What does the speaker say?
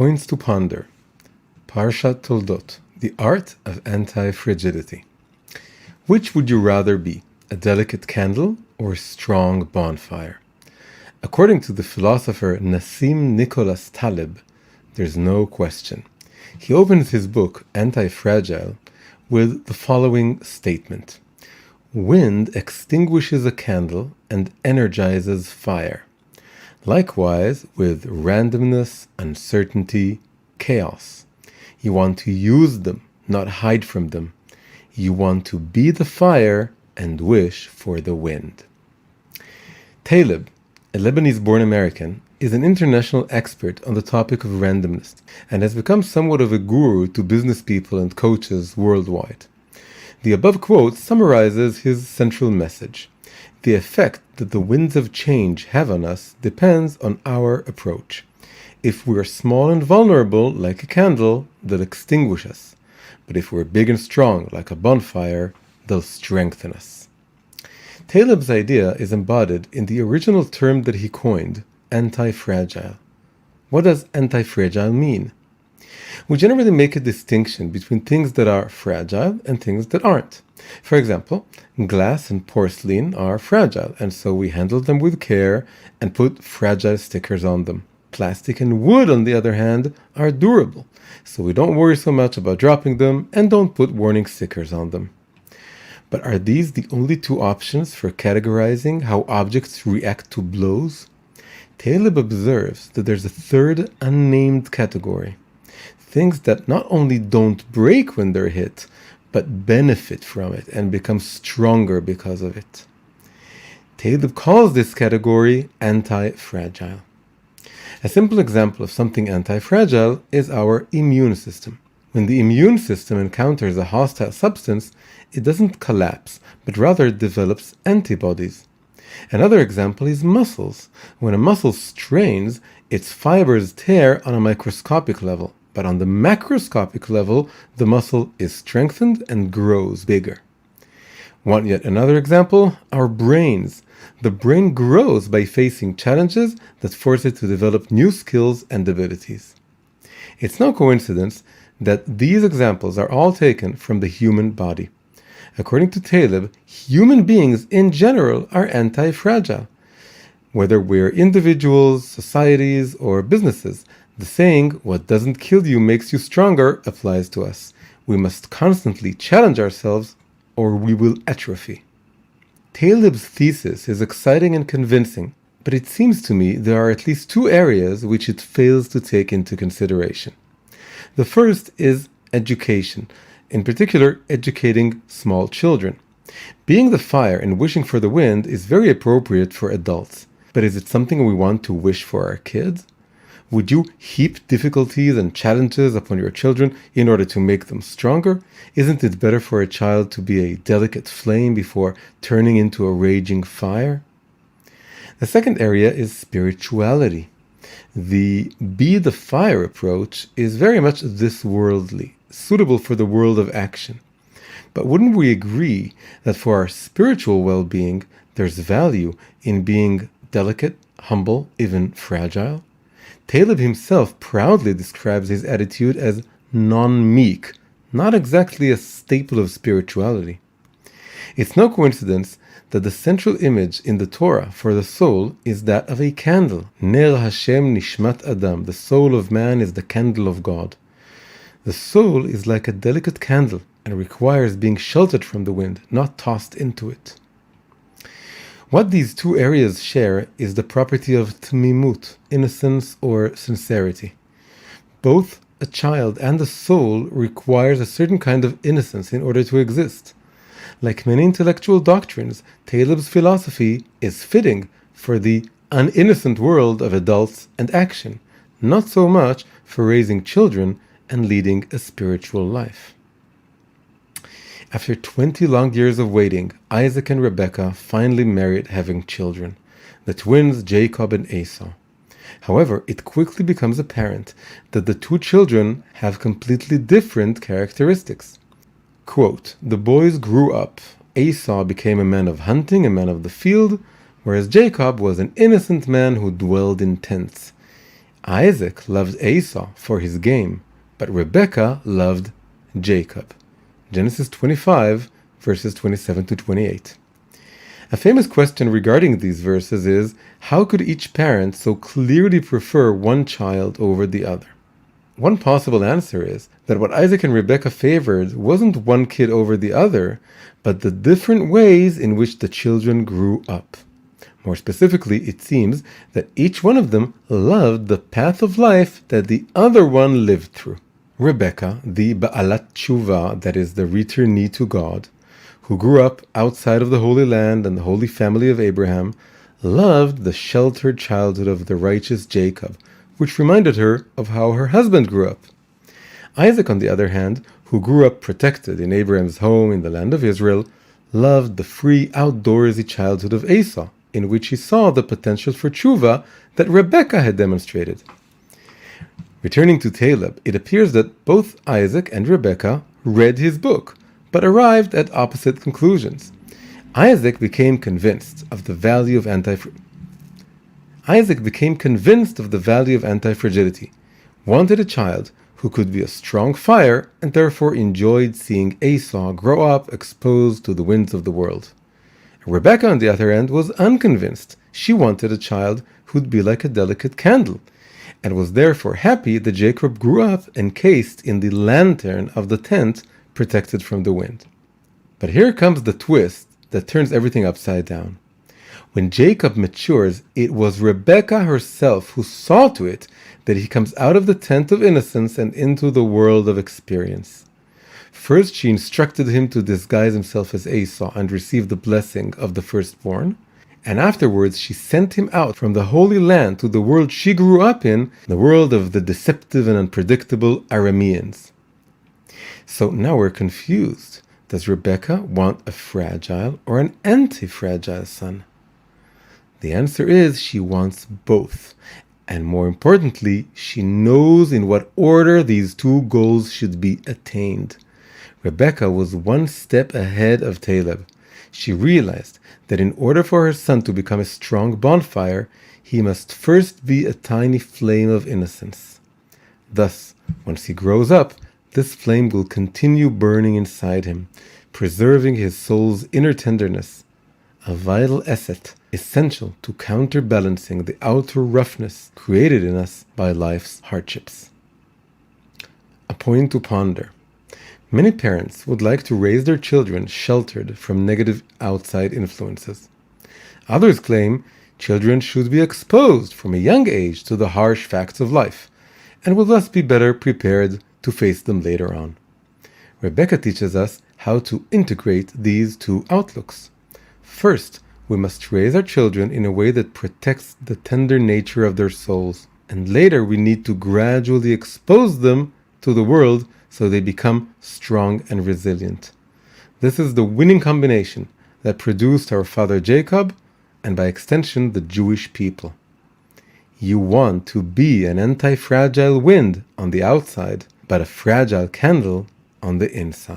Points to ponder. Parshat Toldot, the art of anti-fragility. Which would you rather be, a delicate candle or a strong bonfire? According to the philosopher Nassim Nicholas Taleb, there's no question. He opens his book, Antifragile, with the following statement. Wind extinguishes a candle and energizes fire. Likewise, with randomness, uncertainty, chaos. You want to use them, not hide from them. You want to be the fire and wish for the wind. Taleb, a Lebanese-born American, is an international expert on the topic of randomness and has become somewhat of a guru to business people and coaches worldwide. The above quote summarizes his central message. The effect that the winds of change have on us depends on our approach. If we are small and vulnerable, like a candle, they'll extinguish us. But if we're big and strong, like a bonfire, they'll strengthen us. Taleb's idea is embodied in the original term that he coined, anti-fragile. What does anti-fragile mean? We generally make a distinction between things that are fragile and things that aren't. For example, glass and porcelain are fragile, and so we handle them with care and put fragile stickers on them. Plastic and wood, on the other hand, are durable, so we don't worry so much about dropping them and don't put warning stickers on them. But are these the only two options for categorizing how objects react to blows? Taleb observes that there's a third unnamed category. Things that not only don't break when they're hit, but benefit from it and become stronger because of it. Taleb calls this category anti-fragile. A simple example of something anti-fragile is our immune system. When the immune system encounters a hostile substance, it doesn't collapse, but rather develops antibodies. Another example is muscles. When a muscle strains, its fibers tear on a microscopic level, but on the macroscopic level, the muscle is strengthened and grows bigger. Want yet another example? Our brains. The brain grows by facing challenges that force it to develop new skills and abilities. It's no coincidence that these examples are all taken from the human body. According to Taleb, human beings in general are anti-fragile. Whether we're individuals, societies, or businesses, the saying, what doesn't kill you makes you stronger, applies to us. We must constantly challenge ourselves or we will atrophy. Taleb's thesis is exciting and convincing, but it seems to me there are at least two areas which it fails to take into consideration. The first is education, in particular educating small children. Being the fire and wishing for the wind is very appropriate for adults, but is it something we want to wish for our kids? Would you heap difficulties and challenges upon your children in order to make them stronger? Isn't it better for a child to be a delicate flame before turning into a raging fire? The second area is spirituality. The be the fire approach is very much this worldly, suitable for the world of action. But wouldn't we agree that for our spiritual well-being, there's value in being delicate, humble, even fragile? Taleb himself proudly describes his attitude as non-meek, not exactly a staple of spirituality. It's no coincidence that the central image in the Torah for the soul is that of a candle. Ner Hashem nishmat Adam, the soul of man is the candle of God. The soul is like a delicate candle and requires being sheltered from the wind, not tossed into it. What these two areas share is the property of tmimut, innocence or sincerity. Both a child and a soul requires a certain kind of innocence in order to exist. Like many intellectual doctrines, Taleb's philosophy is fitting for the uninnocent world of adults and action, not so much for raising children and leading a spiritual life. After 20 long years of waiting, Isaac and Rebekah finally married, having children, the twins Jacob and Esau. However, it quickly becomes apparent that the two children have completely different characteristics. Quote, the boys grew up. Esau became a man of hunting, a man of the field, whereas Jacob was an innocent man who dwelled in tents. Isaac loved Esau for his game, but Rebekah loved Jacob. Genesis 25, verses 27 to 28. A famous question regarding these verses is, how could each parent so clearly prefer one child over the other? One possible answer is that what Isaac and Rebekah favored wasn't one kid over the other, but the different ways in which the children grew up. More specifically, it seems that each one of them loved the path of life that the other one lived through. Rebekah, the Ba'alat Tshuva, that is the returnee to God, who grew up outside of the Holy Land and the Holy Family of Abraham, loved the sheltered childhood of the righteous Jacob, which reminded her of how her husband grew up. Isaac, on the other hand, who grew up protected in Abraham's home in the land of Israel, loved the free, outdoorsy childhood of Esau, in which he saw the potential for tshuva that Rebekah had demonstrated. Returning to Caleb, it appears that both Isaac and Rebekah read his book, but arrived at opposite conclusions. Isaac became convinced of the value of antifragility, wanted a child who could be a strong fire, and therefore enjoyed seeing Esau grow up exposed to the winds of the world. Rebekah, on the other hand, was unconvinced. She wanted a child who'd be like a delicate candle, and was therefore happy that Jacob grew up encased in the lantern of the tent, protected from the wind. But here comes the twist that turns everything upside down. When Jacob matures, it was Rebekah herself who saw to it that he comes out of the tent of innocence and into the world of experience. First, she instructed him to disguise himself as Esau and receive the blessing of the firstborn. And afterwards, she sent him out from the Holy Land to the world she grew up in, the world of the deceptive and unpredictable Arameans. So now we're confused. Does Rebekah want a fragile or an anti-fragile son? The answer is she wants both. And more importantly, she knows in what order these two goals should be attained. Rebekah was one step ahead of Caleb. She realized that in order for her son to become a strong bonfire, he must first be a tiny flame of innocence. Thus, once he grows up, this flame will continue burning inside him, preserving his soul's inner tenderness, a vital asset essential to counterbalancing the outer roughness created in us by life's hardships. A point to ponder. Many parents would like to raise their children sheltered from negative outside influences. Others claim children should be exposed from a young age to the harsh facts of life, and will thus be better prepared to face them later on. Rebekah teaches us how to integrate these two outlooks. First, we must raise our children in a way that protects the tender nature of their souls, and later we need to gradually expose them to the world so they become strong and resilient. This is the winning combination that produced our father Jacob, and by extension the Jewish people. You want to be an anti-fragile wind on the outside, but a fragile candle on the inside.